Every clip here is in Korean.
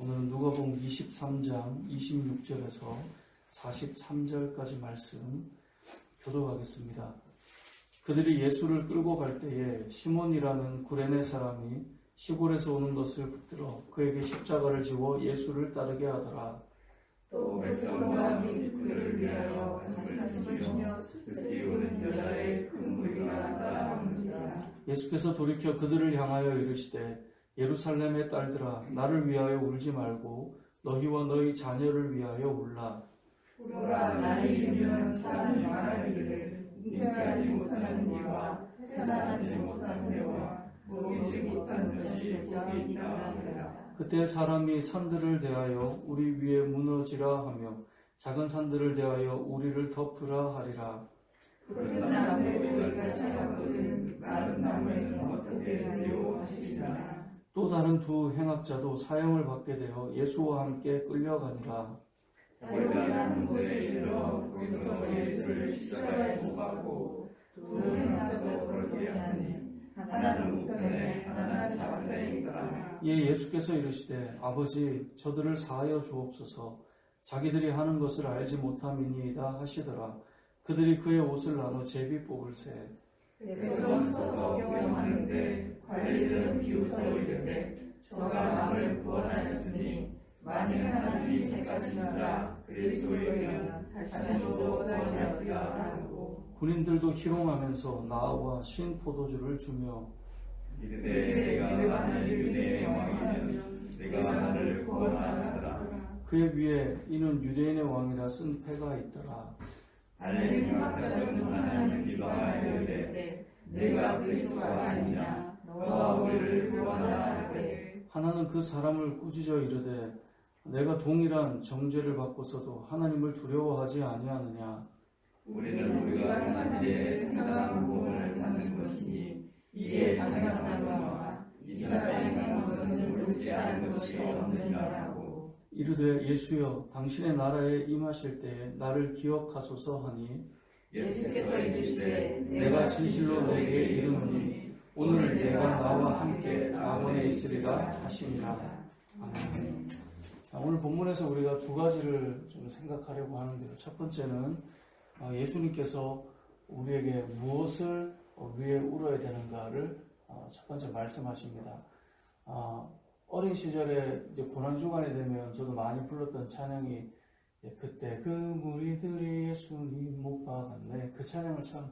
오늘은 누가복음 23장 26절에서 43절까지 말씀 교독하겠습니다. 그들이 예수를 끌고 갈 때에 시몬이라는 구레네 사람이 시골에서 오는 것을 붙들어 그에게 십자가를 지워 예수를 따르게 하더라. 또 백성과 및 그를 위하여 가슴을 치며 슬피 우는 여자의 큰 무리가 따라오는지라. 예수께서 돌이켜 그들을 향하여 이르시되 예루살렘의 딸들아 나를 위하여 울지 말고 너희와 너희 자녀를 위하여 울라. 보라 나를 이르면 사람이 말하기를 잉태하지 못하는 이와 생산하지 못한 배와 먹이지 못한 젖이 복이 있다 하리라. 그때 사람이 산들을 대하여 우리 위에 무너지라 하며 작은 산들을 대하여 우리를 덮으라 하리라. 푸른 나무에 우리가 차거든 마른 나무에는 어떻게 미워하시리라. 또 다른 두 행악자도 사형을 받게 되어 예수와 함께 끌려가니라. 올라가는 곳에 이르러 거기서 예수를 십자가에 못 박고 두 행악자도 그렇게 하니 하나는 우편에 하나는 좌편에 있더라. 예수께서 이르시되 아버지 저들을 사하여 주옵소서 자기들이 하는 것을 알지 못함이니이다 하시더라. 그들이 그의 옷을 나눠 제비 뽑을세. 백성 서서 경영하는데 관리들은 비웃어 이르되 저가 남을 구원하였으니 만일 하나님이 택하신자 그리스도이면 자신도 구원하리라 하고 군인들도 희롱하면서 나와 신 포도주를 주며 이르되 내가 만일 유대인의 왕이면 내가 나를 구원하라. 그의 위에 이는 유대인의 왕이라 쓴 패가 있더라. 달린 행악자는 하나님 기도하여 내가 그리스도가 아니냐 너와 우리를 구원하라 하되 하나는 그 사람을 꾸짖어 이르되 내가 동일한 정죄를 받고서도 하나님을 두려워하지 아니하느냐. 우리는 우리가 행한 일에 생각한 구원을 받는 것이니 이에 당연한 바와 이 사람이 행한 것은 옳지 않은 것이 없느니라 하고 이르되 예수여 당신의 나라에 임하실 때에 나를 기억하소서 하니 예수께서 이르시되 내가 진실로 내게 이르노니 오늘 내가 나와 함께 낙원에 있으리라 하시니라. 아멘. 오늘 본문에서 우리가 두 가지를 좀 생각하려고 하는데요. 첫 번째는 예수님께서 우리에게 무엇을 위해 울어야 되는가를 첫 번째 말씀하십니다. 어린 시절에 이제 고난주간이 되면 저도 많이 불렀던 찬양이 그때 그 무리들이 예수님 못 박았네. 그 찬양을 참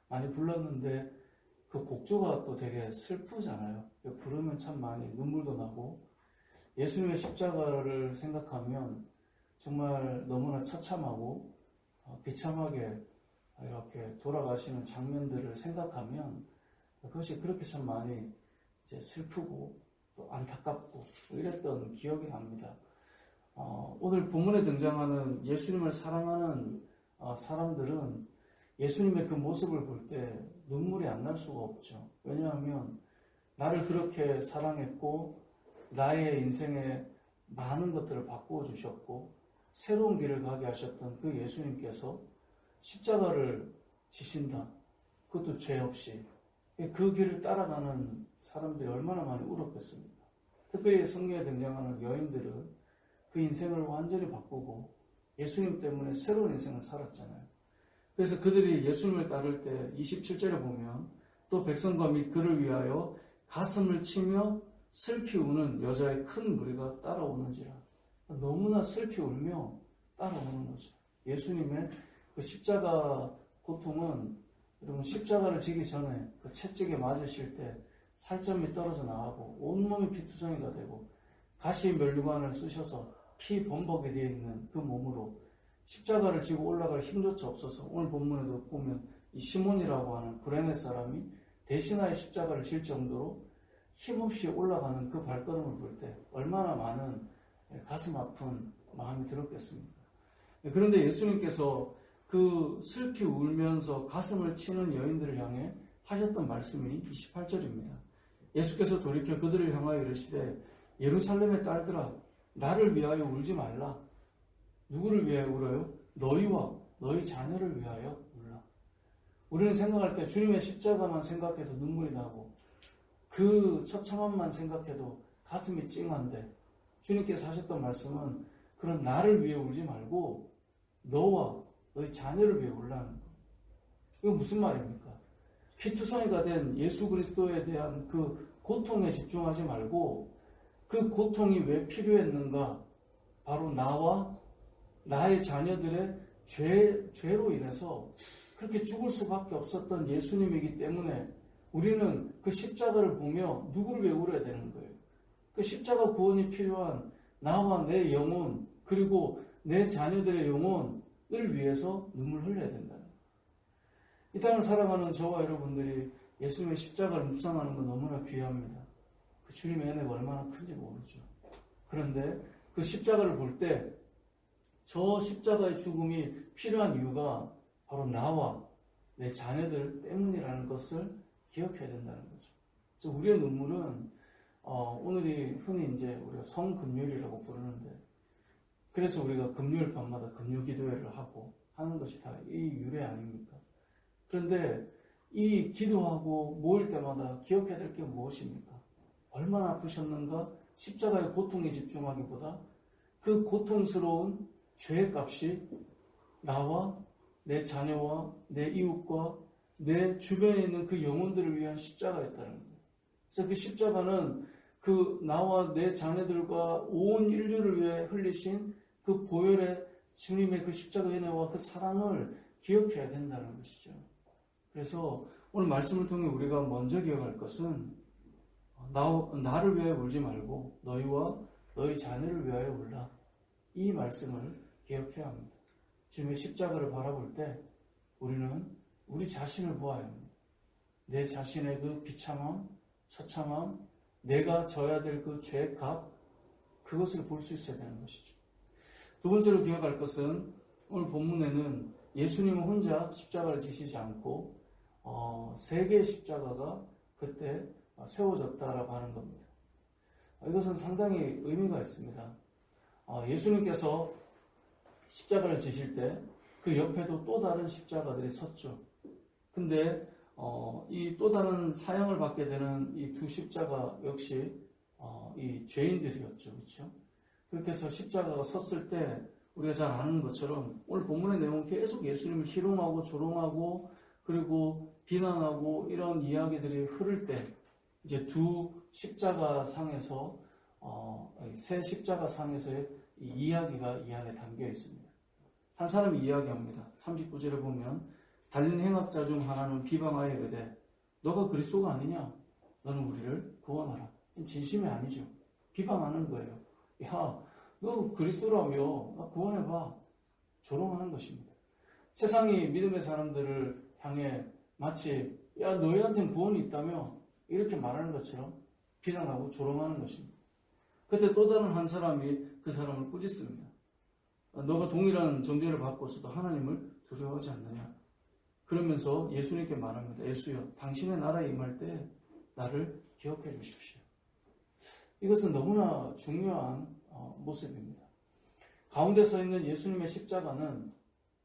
많이 불렀는데 그 곡조가 또 되게 슬프잖아요. 부르면 참 많이 눈물도 나고 예수님의 십자가를 생각하면 정말 너무나 처참하고 비참하게 이렇게 돌아가시는 장면들을 생각하면 그것이 그렇게 참 많이 이제 슬프고 또 안타깝고 이랬던 기억이 납니다. 오늘 본문에 등장하는 예수님을 사랑하는 사람들은 예수님의 그 모습을 볼 때 눈물이 안 날 수가 없죠. 왜냐하면 나를 그렇게 사랑했고 나의 인생에 많은 것들을 바꾸어 주셨고 새로운 길을 가게 하셨던 그 예수님께서 십자가를 지신다. 그것도 죄 없이 그 길을 따라가는 사람들이 얼마나 많이 울었겠습니까? 특별히 성경에 등장하는 여인들은 그 인생을 완전히 바꾸고 예수님 때문에 새로운 인생을 살았잖아요. 그래서 그들이 예수님을 따를 때 27절에 보면 또 백성과 및 그를 위하여 가슴을 치며 슬피 우는 여자의 큰 무리가 따라오는지라. 너무나 슬피 울며 따라오는 거죠. 예수님의 그 십자가 고통은 여러분 십자가를 지기 전에 그 채찍에 맞으실 때 살점이 떨어져 나가고 온몸이 피투성이가 되고 가시 면류관을 쓰셔서 피 범벅이 되어 있는 그 몸으로 십자가를 지고 올라갈 힘조차 없어서 오늘 본문에도 보면 이 시몬이라고 하는 구레네 사람이 대신하에 십자가를 질 정도로 힘없이 올라가는 그 발걸음을 볼 때 얼마나 많은 가슴 아픈 마음이 들었겠습니까? 그런데 예수님께서 그 슬피 울면서 가슴을 치는 여인들을 향해 하셨던 말씀이 28절입니다. 예수께서 돌이켜 그들을 향하여 이르시되 예루살렘의 딸들아 나를 위하여 울지 말라. 누구를 위하여 울어요? 너희와 너희 자녀를 위하여 울라. 우리는 생각할 때 주님의 십자가만 생각해도 눈물이 나고 그 처참함만 생각해도 가슴이 찡한데 주님께서 하셨던 말씀은 그런 나를 위해 울지 말고 너와 너희 자녀를 위해 울라는 거. 이거 무슨 말입니까? 피투성이가 된 예수 그리스도에 대한 그 고통에 집중하지 말고 그 고통이 왜 필요했는가? 바로 나와 나의 자녀들의 죄로 인해서 그렇게 죽을 수밖에 없었던 예수님이기 때문에 우리는 그 십자가를 보며 누구를 위해 울어야 되는 거예요. 그 십자가 구원이 필요한 나와 내 영혼 그리고 내 자녀들의 영혼을 위해서 눈물 흘려야 된다는 거예요. 이 땅을 살아가는 저와 여러분들이 예수님의 십자가를 묵상하는 건 너무나 귀합니다. 그 주님의 은혜가 얼마나 큰지 모르죠. 그런데 그 십자가를 볼 때 저 십자가의 죽음이 필요한 이유가 바로 나와 내 자녀들 때문이라는 것을 기억해야 된다는 거죠. 그래서 우리의 눈물은 오늘이 흔히 이제 우리가 성금요일이라고 부르는데 그래서 우리가 금요일 밤마다 금요기도회를 하고 하는 것이 다 이 유래 아닙니까? 그런데 이 기도하고 모일 때마다 기억해야 될 게 무엇입니까? 얼마나 아프셨는가? 십자가의 고통에 집중하기보다 그 고통스러운 죄의 값이 나와 내 자녀와 내 이웃과 내 주변에 있는 그 영혼들을 위한 십자가였다는 거예요. 그래서 그 십자가는 그 나와 내 자녀들과 온 인류를 위해 흘리신 그 보혈의 주님의 그 십자가 은혜와 그 사랑을 기억해야 된다는 것이죠. 그래서 오늘 말씀을 통해 우리가 먼저 기억할 것은 나를 위하여 울지 말고 너희와 너희 자녀를 위하여 울라. 이 말씀을 기억해야 합니다. 주님의 십자가를 바라볼 때 우리는 우리 자신을 보아야 합니다. 내 자신의 그 비참함, 처참함, 내가 져야 될 그 죄의 값, 그것을 볼 수 있어야 되는 것이죠. 두 번째로 기억할 것은 오늘 본문에는 예수님은 혼자 십자가를 지시지 않고 세 개의 십자가가 그때 세워졌다라고 하는 겁니다. 이것은 상당히 의미가 있습니다. 예수님께서 십자가를 지실 때 그 옆에도 또 다른 십자가들이 섰죠. 근데 이 또 다른 사형을 받게 되는 이 두 십자가 역시 이 죄인들이었죠. 그렇죠? 그렇게 해서 십자가가 섰을 때 우리가 잘 아는 것처럼 오늘 본문의 내용은 계속 예수님을 희롱하고 조롱하고 그리고 비난하고 이런 이야기들이 흐를 때 이제 두 십자가 상에서 세 십자가 상에서의 이 이야기가 이 안에 담겨 있습니다. 한 사람이 이야기합니다. 39절에 보면 달린 행악자 중 하나는 비방하여 이르되 너가 그리스도가 아니냐? 너는 우리를 구원하라. 진심이 아니죠. 비방하는 거예요. 야, 너 그리스도라며 나 구원해봐. 조롱하는 것입니다. 세상이 믿음의 사람들을 향해 마치 야 너희한테는 구원이 있다며 이렇게 말하는 것처럼 비난하고 조롱하는 것입니다. 그때 또 다른 한 사람이 그 사람을 꾸짖습니다. 너가 동일한 정죄를 받고서도 하나님을 두려워하지 않느냐. 그러면서 예수님께 말합니다. 예수여, 당신의 나라에 임할 때 나를 기억해 주십시오. 이것은 너무나 중요한 모습입니다. 가운데 서 있는 예수님의 십자가는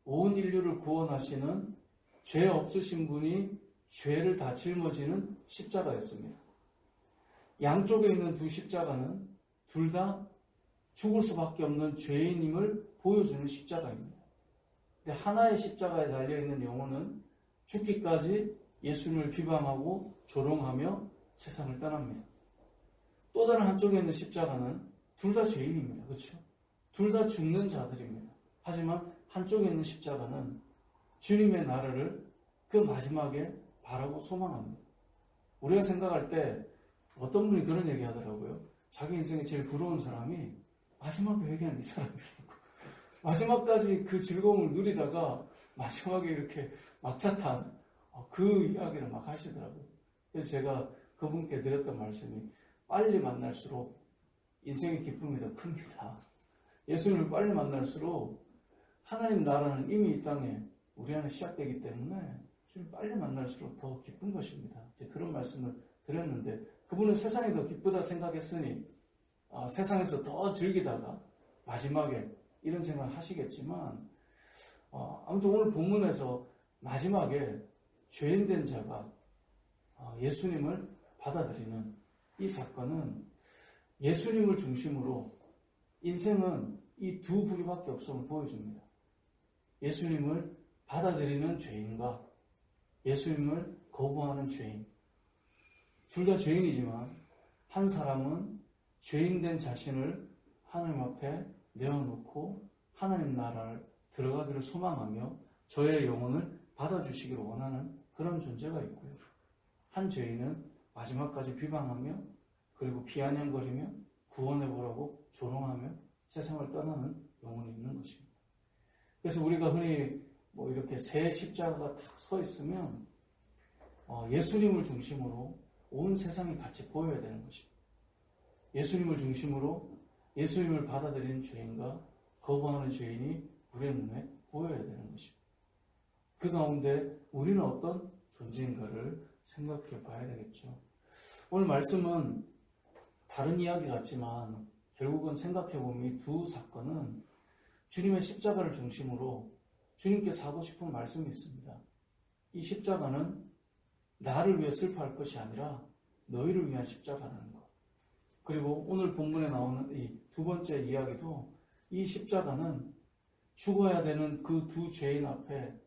온 인류를 구원하시는 죄 없으신 분이 죄를 다 짊어지는 십자가였습니다. 양쪽에 있는 두 십자가는 둘 다 죽을 수밖에 없는 죄인임을 보여주는 십자가입니다. 근데 하나의 십자가에 달려있는 영혼은 죽기까지 예수님을 비방하고 조롱하며 세상을 떠납니다. 또 다른 한쪽에 있는 십자가는 둘 다 죄인입니다. 그렇죠? 둘 다 죽는 자들입니다. 하지만 한쪽에 있는 십자가는 주님의 나라를 그 마지막에 바라고 소망합니다. 우리가 생각할 때 어떤 분이 그런 얘기 하더라고요. 자기 인생에 제일 부러운 사람이 마지막에 회개한 이 사람이라고. 마지막까지 그 즐거움을 누리다가 마지막에 이렇게 막차탄 그 이야기를 막 하시더라고요. 그래서 제가 그분께 드렸던 말씀이 빨리 만날수록 인생의 기쁨이 더 큽니다. 예수님을 빨리 만날수록 하나님 나라는 이미 이 땅에 우리 안에 시작되기 때문에 주님 빨리 만날수록 더 기쁜 것입니다. 그런 말씀을 드렸는데 그분은 세상이 더 기쁘다 생각했으니 세상에서 더 즐기다가 마지막에 이런 생각을 하시겠지만 아무튼 오늘 본문에서 마지막에 죄인된 자가 예수님을 받아들이는 이 사건은 예수님을 중심으로 인생은 이 두 부류밖에 없음을 보여줍니다. 예수님을 받아들이는 죄인과 예수님을 거부하는 죄인. 둘 다 죄인이지만 한 사람은 죄인된 자신을 하나님 앞에 내어놓고 하나님 나라를 들어가기를 소망하며 저의 영혼을 받아주시기를 원하는 그런 존재가 있고요. 한 죄인은 마지막까지 비방하며 그리고 비아냥거리며 구원해보라고 조롱하며 세상을 떠나는 영혼이 있는 것입니다. 그래서 우리가 흔히 이렇게 새 십자가가 탁 서 있으면 예수님을 중심으로 온 세상이 같이 보여야 되는 것입니다. 예수님을 중심으로 예수님을 받아들이는 죄인과 거부하는 죄인이 우리의 눈에 보여야 되는 것입니다. 그 가운데 우리는 어떤 존재인가를 생각해 봐야 되겠죠. 오늘 말씀은 다른 이야기 같지만 결국은 생각해 보면 이 두 사건은 주님의 십자가를 중심으로 주님께서 하고 싶은 말씀이 있습니다. 이 십자가는 나를 위해 슬퍼할 것이 아니라 너희를 위한 십자가라는 것. 그리고 오늘 본문에 나오는 이 두 번째 이야기도 이 십자가는 죽어야 되는 그 두 죄인 앞에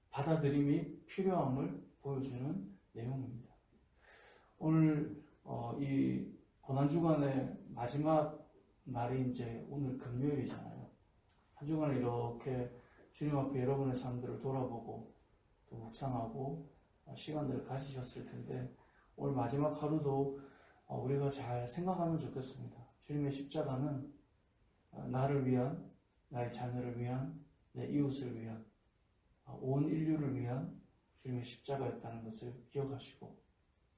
받아들임이 필요함을 보여주는 내용입니다. 오늘 이 고난주간의 마지막 날이 이제 오늘 금요일이잖아요. 한 주간을 이렇게 주님 앞에 여러분의 삶들을 돌아보고 또 묵상하고 시간들을 가지셨을 텐데 오늘 마지막 하루도 우리가 잘 생각하면 좋겠습니다. 주님의 십자가는 나를 위한, 나의 자녀를 위한, 내 이웃을 위한, 온 인류를 위한 주님의 십자가였다는 것을 기억하시고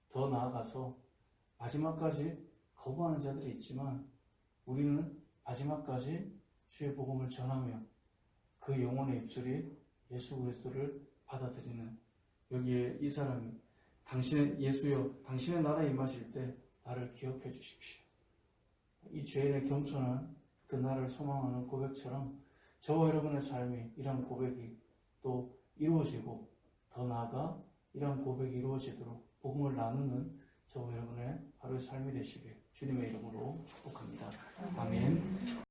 더 나아가서 마지막까지 거부하는 자들이 있지만 우리는 마지막까지 주의 복음을 전하며 그 영혼의 입술이 예수 그리스도를 받아들이는 여기에 이 사람이 당신의 예수여 당신의 나라에 임하실 때 나를 기억해 주십시오. 이 죄인의 겸손한 그 나를 소망하는 고백처럼 저와 여러분의 삶이 이런 고백이 또 이루어지고 더 나아가 이런 고백이 이루어지도록 복음을 나누는 저와 여러분의 하루의 삶이 되시길 주님의 이름으로 축복합니다. 아멘.